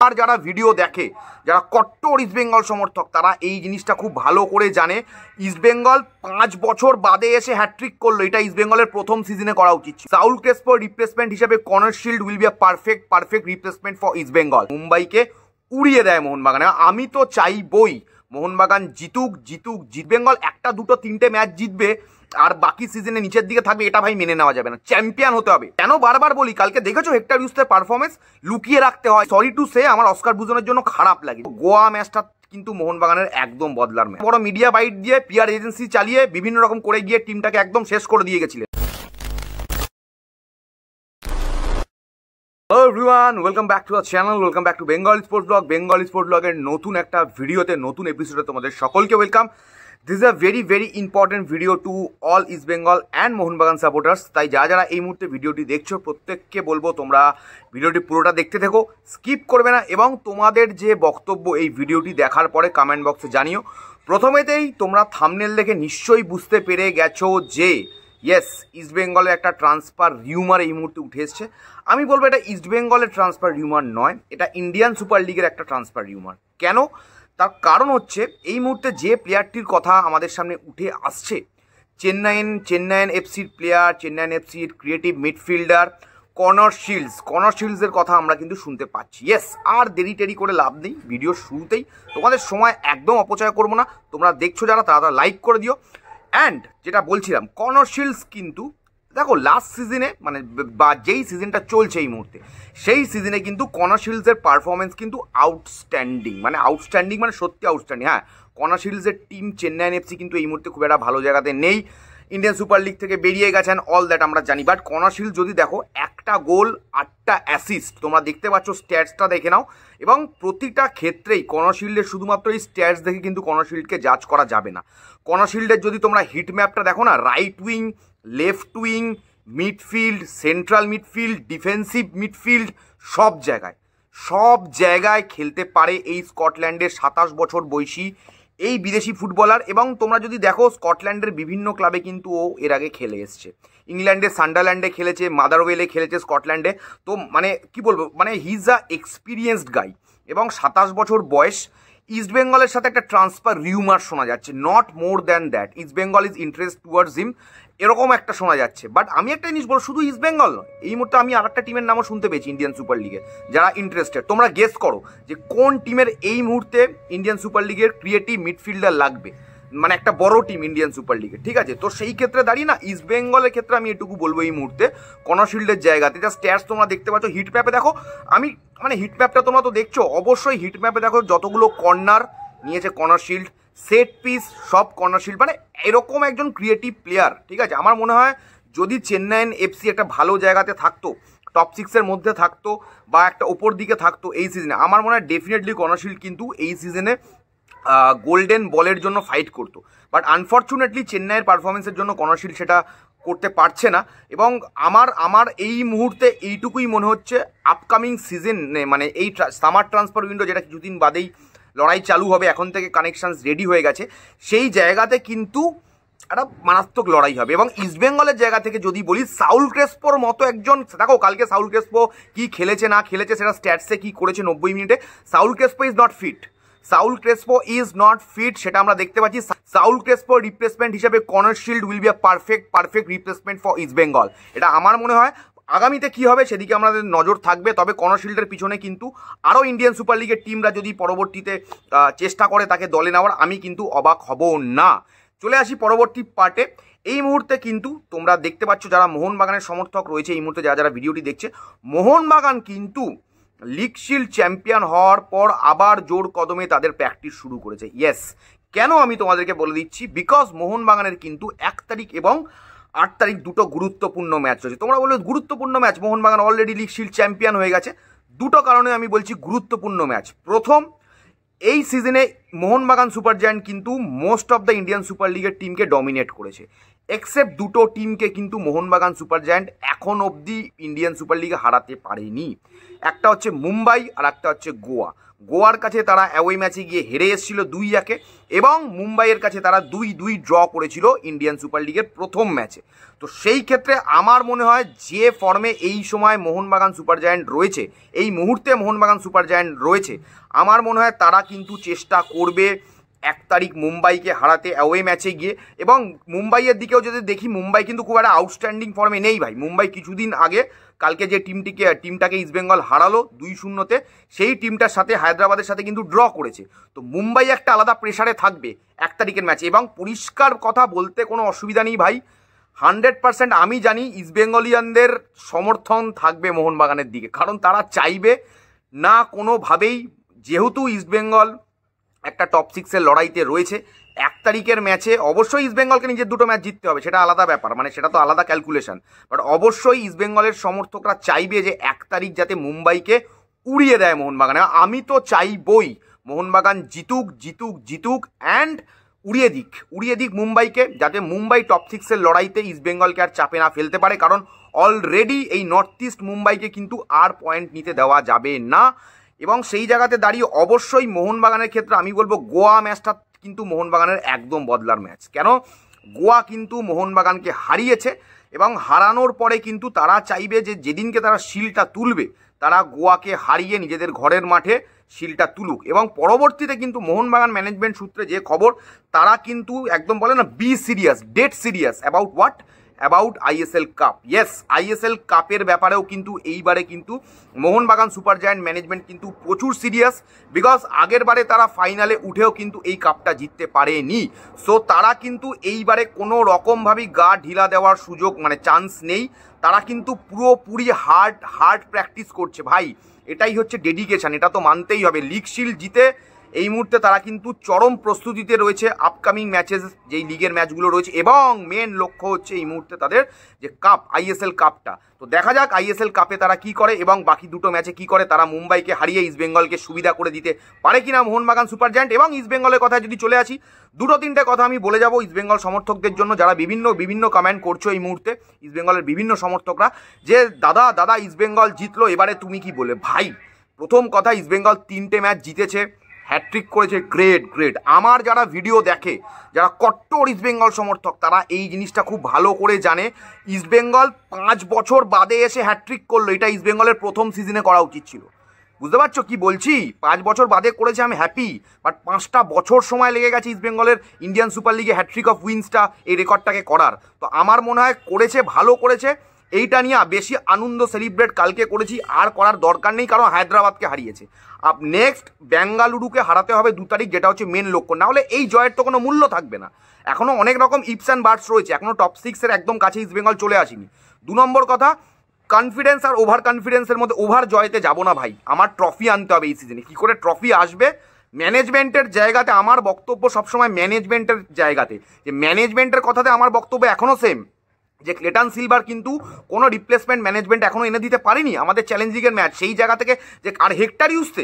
আর যারা ভিডিও দেখে, যারা কট্টর ইস্টবেঙ্গল সমর্থক, তারা এই জিনিসটা খুব ভালো করে জানে। ইস্টবেঙ্গল 5 বছর বাদে এসে হ্যাট্রিক করলো, এটা ইস্টবেঙ্গলের প্রথম সিজনে করা উচিত। সাউল ক্রেসপোর রিপ্লেসমেন্ট হিসেবে Connor Shield will be a perfect replacement for East Bengal. মুম্বাইকে উড়িয়ে দেয় মোহনবাগান। আমি তো চাইবই মোহনবাগান জিতুক। ইস্টবেঙ্গল 1, 2, 3টে ম্যাচ জিতবে আর বাকি সিজনে নিচের দিকে থাকবে, এটা ভাই মেনে নেওয়া যাবে না। চ্যাম্পিয়ন হতে হবে। কেন বারবার বলি, কালকে দেখেছো হেক্টর ইউসের পারফরমেন্স লুকিয়ে রাখতে হয়। সরি টু সে, আমার অস্কার বুজনের জন্য খারাপ লাগে। গোয়া ম্যাচটা কিন্তু মোহনবাগানের একদম বদলার ম্যাচ। বড় মিডিয়া বাইট দিয়ে, পিআর এজেন্সি চালিয়ে বিভিন্ন রকম করে গিয়ে টিমটাকে একদম শেষ করে দিয়ে গেছিলেন। Hello everyone, welcome back to our channel, welcome back to Bengal sports blog. Bengal sports ব্লগের নতুন একটা ভিডিওতে, নতুন এপিসোডে তোমাদের সকলকে welcome. This is a very important video to all east Bengal and Mohun Bagan supporters. তাই যারা এই মুহূর্তে ভিডিওটি দেখছো, প্রত্যেককে বলবো তোমরা ভিডিওটি পুরোটা দেখতে থেকো, স্কিপ করবে না, এবং তোমাদের যে বক্তব্য এই ভিডিওটি দেখার পরে কমেন্ট বক্সে জানিও। প্রথমেতেই তোমরা থাম্বনেল দেখে নিশ্চয়ই বুঝতে পেরে গেছো যে ইয়েস, ইস্টবেঙ্গলের একটা ট্রান্সফার রিউমার এই মুহূর্তে উঠে এসছে। আমি বলবো এটা ইস্টবেঙ্গলের ট্রান্সফার রিউমার নয়, এটা ইন্ডিয়ান সুপার লিগের একটা ট্রান্সফার রিউমার। কেন? তার কারণ হচ্ছে এই মুহূর্তে যে প্লেয়ারটির কথা আমাদের সামনে উঠে আসছে, চেন্নাইন এফসির প্লেয়ার, চেন্নাইন এফসির ক্রিয়েটিভ মিডফিল্ডার কনর শিল্ডসের কথা আমরা কিন্তু শুনতে পাচ্ছি। ইয়েস, আর দেরি করে লাভ নেই, ভিডিও শুরুতেই তোমাদের সময় একদম অপচয় করবো না। তোমরা দেখছো যারা, তারা লাইক করে দিও। অ্যান্ড যেটা বলছিলাম, কনর শিল্ডস কিন্তু দেখো লাস্ট সিজনে, মানে বা যেই সিজনটা চলছে এই মুহূর্তে, সেই সিজনে কিন্তু কনর শিল্ডসের পারফরমেন্স কিন্তু আউটস্ট্যান্ডিং মানে সত্যি আউটস্ট্যান্ডিং। হ্যাঁ, কনর শিল্ডসের টিম চেন্নাইন এফসি কিন্তু এই মুহূর্তে খুব একটা ভালো জায়গাতে নেই, ইন্ডিয়ান সুপার লিগ থেকে বেরিয়ে গেছেন, অল দ্যাট আমরা জানি। বাট কনর শিল্ড যদি দেখো, 1টা গোল 8টা অ্যাসিস্ট, তোমরা দেখতে পাচ্ছ, স্ট্যাটসটা দেখে নাও। এবং প্রতিটা ক্ষেত্রেই কনর শিল্ডের শুধুমাত্র এই স্ট্যাটস দেখে কিন্তু কনর শিল্ডকে জাজ করা যাবে না। কনর শিল্ডের যদি তোমরা হিট ম্যাপটা দেখো না, right wing, left wing, midfield, central midfield, defensive midfield, সব জায়গায় খেলতে পারে এই স্কটল্যান্ডের 27 বছর বয়সী এই বিদেশি ফুটবলার। এবং তোমরা যদি দেখো, স্কটল্যান্ডের বিভিন্ন ক্লাবে কিন্তু ও এর আগে খেলে এসছে। ইংল্যান্ডে সান্ডারল্যান্ডে খেলেছে, মাদারওয়েলে খেলেছে, স্কটল্যান্ডে। তো মানে কি বলবো, মানে হি ইজ আ এক্সপিরিয়েন্সড গাই। এবং 27 বছর বয়স। ইস্টবেঙ্গলের সাথে একটা ট্রান্সফার রিউমার শোনা যাচ্ছে, not more than that. East Bengal is interest towards হিম, এরকম একটা শোনা যাচ্ছে। বাট আমি একটা জিনিস বলবো, শুধু ইস্টবেঙ্গল নয়, এই মুহূর্তে আমি আরেকটা টিমের নামও শুনতে পেয়েছি ইন্ডিয়ান সুপার লিগে, যারা ইন্টারেস্টেড। তোমরা গেস করো যে কোন টিমের এই মুহূর্তে ইন্ডিয়ান সুপার লিগের ক্রিয়েটিভ মিডফিল্ডার লাগবে, মানে একটা বড় টিম ইন্ডিয়ান সুপার লিগে, ঠিক আছে? তো সেই ক্ষেত্রে দাঁড়িয়ে না, ইস্টবেঙ্গলের ক্ষেত্রে আমি এটুকু বলবো এই মুহূর্তে কনর শিল্ডের জায়গাতে যা স্ট্যাটস তোমরা দেখতে পাচ্ছ, হিট ম্যাপে দেখো। আমি মানে হিট ম্যাপটা তোমরা তো দেখছো, অবশ্যই হিট ম্যাপে দেখো যতগুলো কর্নার নিয়েছে কনর শিল্ড, সেট পিস সব কর্নার শিল্ড, মানে এরকম একজন ক্রিয়েটিভ প্লেয়ার, ঠিক আছে? আমার মনে হয় যদি চেন্নাইন এফসি একটা ভালো জায়গাতে থাকতো, টপ 6-এর মধ্যে থাকতো বা একটা ওপর দিকে থাকতো এই সিজনে, আমার মনে হয় ডেফিনেটলি কনর শিল্ড কিন্তু এই সিজনে গোল্ডেন বলের জন্য ফাইট করতো। বাট আনফর্চুনেটলি চেন্নাইয়ের পারফরমেন্সের জন্য কনর শিল্ড সেটা করতে পারছে না। এবং আমার এই মুহূর্তে এইটুকুই মনে হচ্ছে, আপকামিং সিজনে, মানে এই সামার ট্রান্সফার উইন্ডো যেটা কিছুদিন বাদেই লড়াই চালু হবে, এখন থেকে কানেকশানস রেডি হয়ে গেছে, সেই জায়গাতে কিন্তু একটা মারাত্মক লড়াই হবে। এবং ইস্টবেঙ্গলের জায়গা থেকে যদি বলি, সাউল ক্রেসপোর মতো একজন, দেখো কালকে সাউল ক্রেসপো কি খেলেছে না খেলেছে সেটা স্ট্যাটসে কি করেছে 90 মিনিটে, Saul Crespo is not fit, সেটা আমরা দেখতে পাচ্ছি। সাউল ক্রেসপোর রিপ্লেসমেন্ট হিসেবে Connor Shield will be a perfect replacement for East Bengal. এটা আমার মনে হয় আগামীতে কি হবে সেদিকে আমাদের নজর থাকবে। তবে কনর শিল্ডের পিছনে কিন্তু আরও ইন্ডিয়ান সুপার লিগের টিমরা যদি পরবর্তীতে চেষ্টা করে তাকে দলে নেওয়ার, আমি কিন্তু অবাক হব না। চলে আসি পরবর্তী পার্টে। এই মুহূর্তে কিন্তু তোমরা দেখতে পাচ্ছ, যারা মোহনবাগানের সমর্থক রয়েছে এই মুহূর্তে, যারা ভিডিওটি দেখছে, মোহনবাগান কিন্তু লিগ শিল্ড চ্যাম্পিয়ন হওয়ার পর আবার জোর কদমে তাদের প্র্যাকটিস শুরু করেছে। ইয়েস, কেন আমি তোমাদেরকে বলে দিচ্ছি, বিকজ মোহনবাগানের কিন্তু 1 তারিখ এবং 8 তারিখ দুটো গুরুত্বপূর্ণ ম্যাচ রয়েছে। তোমরা বলবে গুরুত্বপূর্ণ match, Mohun Bagan already league shield champion হয়ে গেছে। দুটো কারণে আমি বলছি গুরুত্বপূর্ণ ম্যাচ। প্রথম, এই সিজনে মোহনবাগান সুপার জায়ান্ট কিন্তু most of the Indian super লিগের টিমকে ডমিনেট করেছে। এক্সেপ্ট দুটো টিমকে কিন্তু মোহনবাগান সুপার জায়ান্ট এখন অবধি ইন্ডিয়ান সুপার লিগে হারাতে পারেনি। একটা হচ্ছে মুম্বাই আর একটা হচ্ছে গোয়া। গোয়ার কাছে তারা অ্যাওয়ে ম্যাচে গিয়ে হেরে এসেছিল 2-1 এবং মুম্বাইয়ের কাছে তারা 2-2 ড্র করেছিল ইন্ডিয়ান সুপার লিগের প্রথম ম্যাচে। তো সেই ক্ষেত্রে আমার মনে হয় যে ফর্মে এই সময় মোহনবাগান সুপার জায়ান্ট রয়েছে, এই মুহূর্তে মোহনবাগান সুপার জায়ান্ট রয়েছে, আমার মনে হয় তারা কিন্তু চেষ্টা করবে 1 তারিখ মুম্বাইকে হারাতে অ্যাওয়ে ম্যাচে গিয়ে। এবং মুম্বাইয়ের দিকেও যদি দেখি, মুম্বাই কিন্তু খুব একটা আউটস্ট্যান্ডিং ফর্মে নেই ভাই। মুম্বাই কিছুদিন আগে কালকে যে টিমটাকে ইস্টবেঙ্গল হারালো 2-0-তে, সেই টিমটার সাথে হায়দ্রাবাদের সাথে কিন্তু ড্র করেছে। তো মুম্বাই একটা আলাদা প্রেশারে থাকবে 1 তারিখের ম্যাচে। এবং পরিষ্কার কথা বলতে কোনো অসুবিধা নেই ভাই, 100% আমি জানি ইস্টবেঙ্গলিয়ানদের সমর্থন থাকবে মোহনবাগানের দিকে, কারণ তারা চাইবে না কোনোভাবেই, যেহেতু ইস্টবেঙ্গল একটা টপ 6-এর লড়াইতে রয়েছে, 1 তারিখের ম্যাচে অবশ্যই ইস্টবেঙ্গলকে নিজের দুটো ম্যাচ জিততে হবে, সেটা আলাদা ব্যাপার, মানে সেটা তো আলাদা ক্যালকুলেশন। বাট অবশ্যই ইস্টবেঙ্গলের সমর্থকরা চাইবে যে 1 তারিখ যাতে মুম্বাইকে উড়িয়ে দেয় মোহনবাগান। আমি তো চাইবই মোহনবাগান জিতুক জিতুক জিতুক অ্যান্ড উড়িয়ে দিক মুম্বাইকে, যাতে মুম্বাই টপ 6-এর লড়াইতে ইস্টবেঙ্গলকে আর চাপে না ফেলতে পারে। কারণ অলরেডি এই নর্থ ইস্ট মুম্বাইকে কিন্তু আর পয়েন্ট নিতে দেওয়া যাবে না। এবং সেই জায়গাতে দাঁড়িয়ে অবশ্যই মোহনবাগানের ক্ষেত্রে আমি বলবো গোয়া ম্যাচটা কিন্তু মোহনবাগানের একদম বদলার ম্যাচ। কেন? গোয়া কিন্তু মোহনবাগানকে হারিয়েছে এবং হারানোর পরে কিন্তু তারা চাইবে যে যেদিনকে তারা শিলটা তুলবে, তারা গোয়াকে হারিয়ে নিজেদের ঘরের মাঠে শিলটা তুলুক। এবং পরবর্তীতে কিন্তু মোহনবাগান ম্যানেজমেন্ট সূত্রে যে খবর, তারা কিন্তু একদম বলে না, be serious, dead serious about what, about ISL cup. Yes, ISL কাপের ব্যাপারেও কিন্তু এইবারে কিন্তু মোহনবাগান সুপার জায়ান্ট ম্যানেজমেন্ট কিন্তু প্রচুর সিরিয়াস। বিকজ আগের বারে তারা ফাইনালে উঠেও কিন্তু এই কাপটা জিততে পারেনি। সো তারা কিন্তু এইবারে কোনো রকমভাবেই গা ঢিলা দেওয়ার সুযোগ, মানে চান্স নেই। তারা কিন্তু পুরোপুরি হার্ড প্র্যাকটিস করছে ভাই। এটাই হচ্ছে ডেডিকেশন, এটা তো মানতেই হবে। লিগ শিল্ড জিতে এই মুহূর্তে তারা কিন্তু চরম প্রস্তুতিতে রয়েছে আপকামিং ম্যাচেস, যেই লিগের ম্যাচগুলো রয়েছে। এবং মেন লক্ষ্য হচ্ছে এই মুহূর্তে তাদের যে কাপ, আইএসএল কাপটা। তো দেখা যাক আইএসএল কাপে তারা কি করে এবং বাকি দুটো ম্যাচে কি করে। তারা মুম্বাইকে হারিয়ে ইস্টবেঙ্গলকে সুবিধা করে দিতে পারে কিনা মোহনবাগান সুপার জায়ান্ট। এবং ইস্টবেঙ্গলের কথা যদি চলে আসি, 2-3টে কথা আমি বলে যাব ইস্টবেঙ্গল সমর্থকদের জন্য, যারা বিভিন্ন কমেন্ট করছো এই মুহূর্তে, ইস্টবেঙ্গলের বিভিন্ন সমর্থকরা, যে দাদা ইস্টবেঙ্গল জিতলো, এবারে তুমি কি বলে। ভাই, প্রথম কথা, ইস্টবেঙ্গল 3টে ম্যাচ জিতেছে, হ্যাট্রিক করেছে, গ্রেট। আমার যারা ভিডিও দেখে, যারা কট্টর ইস্টবেঙ্গল সমর্থক, তারা এই জিনিসটা খুব ভালো করে জানে। ইস্টবেঙ্গল 5 বছর বাদে এসে হ্যাট্রিক করলো, এটা ইস্টবেঙ্গলের প্রথম সিজনে করা উচিত ছিল। বুঝতে পারছো কি বলছি? 5 বছর বাদে করেছে, আমি হ্যাপি। বাট 5টা বছর সময় লেগে গেছে ইস্টবেঙ্গলের ইন্ডিয়ান সুপার লিগে হ্যাট্রিক অফ উইন্সটা, এই রেকর্ডটাকে করার। তো আমার মনে হয় করেছে, ভালো করেছে। এইটা নিয়ে বেশি আনন্দ সেলিব্রেট কালকে করেছি, আর করার দরকার নেই, কারণ হায়দ্রাবাদকে হারিয়েছে। নেক্সট বেঙ্গালুরুকে হারাতে হবে 2 তারিখ, যেটা হচ্ছে মেন লক্ষ্য। না হলে এই জয়ের তো কোনো মূল্য থাকবে না। এখনও অনেক রকম ইপস অ্যান্ড বার্ডস রয়েছে, এখনও টপ 6-এর একদম কাছে ইস্টবেঙ্গল চলে আসেনি। 2 নম্বর কথা, কনফিডেন্স আর ওভার কনফিডেন্সের মধ্যে ওভার জয়তে যাব না ভাই। আমার ট্রফি আনতে হবে এই সিজনে। কী করে ট্রফি আসবে? ম্যানেজমেন্টের জায়গাতে আমার বক্তব্য সবসময় ম্যানেজমেন্টের জায়গাতে, যে ম্যানেজমেন্টের কথাতে আমার বক্তব্য এখনও সেম, যে ক্লেটন সিলভার কিন্তু কোনো রিপ্লেসমেন্ট ম্যানেজমেন্ট এখনও এনে দিতে পারেনি আমাদের চ্যালেঞ্জ লিগের ম্যাচ। সেই জায়গা থেকে যে, আর হেক্টর ইউসতে,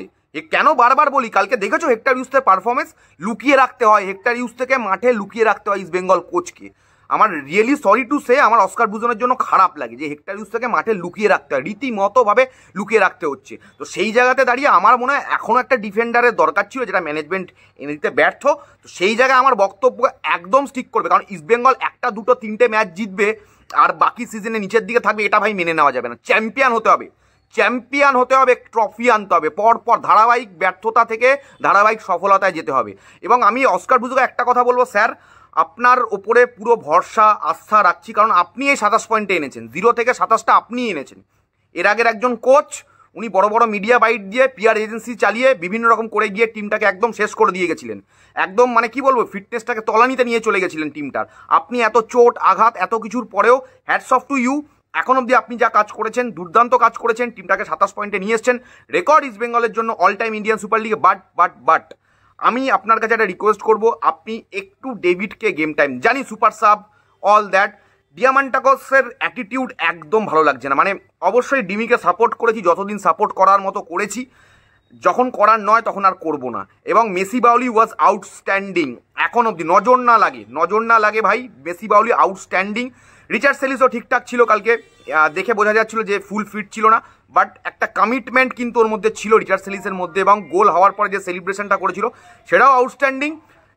কেন বারবার বলি, কালকে দেখেছো হেক্টর ইউসের পারফরমেন্স, লুকিয়ে রাখতে হয় হেক্টর ইউস থেকে, মাঠে লুকিয়ে রাখতে হয় ইস্টবেঙ্গল কোচকে। আমার রিয়েলি সরি টু সে, আমার অস্কার বুজনের জন্য খারাপ লাগে যে হেক্টর ইউস থেকে মাঠে লুকিয়ে রাখতে হয়, রীতিমতোভাবে লুকিয়ে রাখতে হচ্ছে। তো সেই জায়গাতে দাঁড়িয়ে আমার মনে হয় এখনও একটা ডিফেন্ডারের দরকার ছিল, যেটা ম্যানেজমেন্ট এনে দিতে ব্যর্থ। তো সেই জায়গায় আমার বক্তব্য একদম স্টিক করবে, কারণ ইস্টবেঙ্গল 1, 2, 3টে ম্যাচ জিতবে আর বাকি সিজনে নিচের দিকে থাকবে, এটা ভাই মেনে নেওয়া যাবে না। চ্যাম্পিয়ন হতে হবে, ট্রফি আনতে হবে, পরপর ধারাবাহিক ব্যর্থতা থেকে ধারাবাহিক সফলতায় যেতে হবে। এবং আমি অস্কার বুজুকে একটা কথা বলবো, স্যার আপনার ওপরে পুরো ভরসা আস্থা রাখছি, কারণ আপনি এই 27 পয়েন্টে এনেছেন, 0 থেকে 27টা আপনিই এনেছেন। এর আগের একজন কোচ, উনি বড় বড় মিডিয়া বাইট দিয়ে, পিআর এজেন্সি চালিয়ে বিভিন্ন রকম করে গিয়ে টিমটাকে একদম শেষ করে দিয়ে গেছিলেন। একদম মানে কি বলবো, ফিটনেসটাকে তলানিতে নিয়ে চলে গেছিলেন টিমটার। আপনি এত চোট আঘাত এত কিছুর পরেও হ্যাটস অফ টু ইউ। এখন অবধি আপনি যা কাজ করেছেন, দুর্দান্ত কাজ করেছেন, টিমটাকে 27 পয়েন্টে নিয়ে এসছেন, রেকর্ড ইস্টবেঙ্গলের জন্য অল টাইম ইন্ডিয়ান সুপার লিগে। বাট আমি আপনার কাছে একটা রিকোয়েস্ট করবো, আপনি একটু ডেভিডকে গেম টাইম, জানি সুপার সাব অল দ্যাট, ডিয়ামান্টাকসের অ্যাটিটিউড একদম ভালো লাগছে না। মানে অবশ্যই ডিমিকে সাপোর্ট করেছি, যতদিন সাপোর্ট করার মতো করেছি, যখন করার নয় তখন আর করবো না। এবং মেসি বাউলি ওয়াজ আউটস্ট্যান্ডিং, এখন অবধি নজর না লাগে ভাই, মেসি বাউলি আউটস্ট্যান্ডিং। রিচার্ড সেলিসও ঠিকঠাক ছিল কালকে, দেখে বোঝা যাচ্ছিল যে ফুল ফিট ছিল না, বাট একটা কমিটমেন্ট কিন্তু ওর মধ্যে ছিল রিচার্ড সেলিসের মধ্যে, এবং গোল হওয়ার পরে যে সেলিব্রেশনটা করেছিল সেটাও আউটস্ট্যান্ডিং।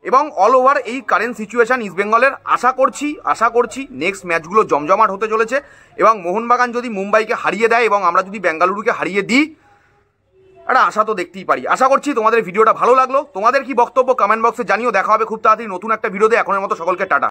এবং অল ওভার এই কারেন্ট সিচুয়েশন ইস্ট বেঙ্গলের, আশা করছি নেক্সট ম্যাচগুলো জমজমাট হতে চলেছে, এবং মোহনবাগান যদি মুম্বাইকে হারিয়ে দেয় এবং আমরা যদি বেঙ্গালুরুকে হারিয়ে দিই, একটা আশা তো দেখতেই পারি। আশা করছি তোমাদের ভিডিওটা ভালো লাগলো। তোমাদের কি বক্তব্য কমেন্ট বক্সে জানিও। দেখা হবে খুব তাড়াতাড়ি নতুন একটা ভিডিওতে। এখনের মতো সকলকে টাটা।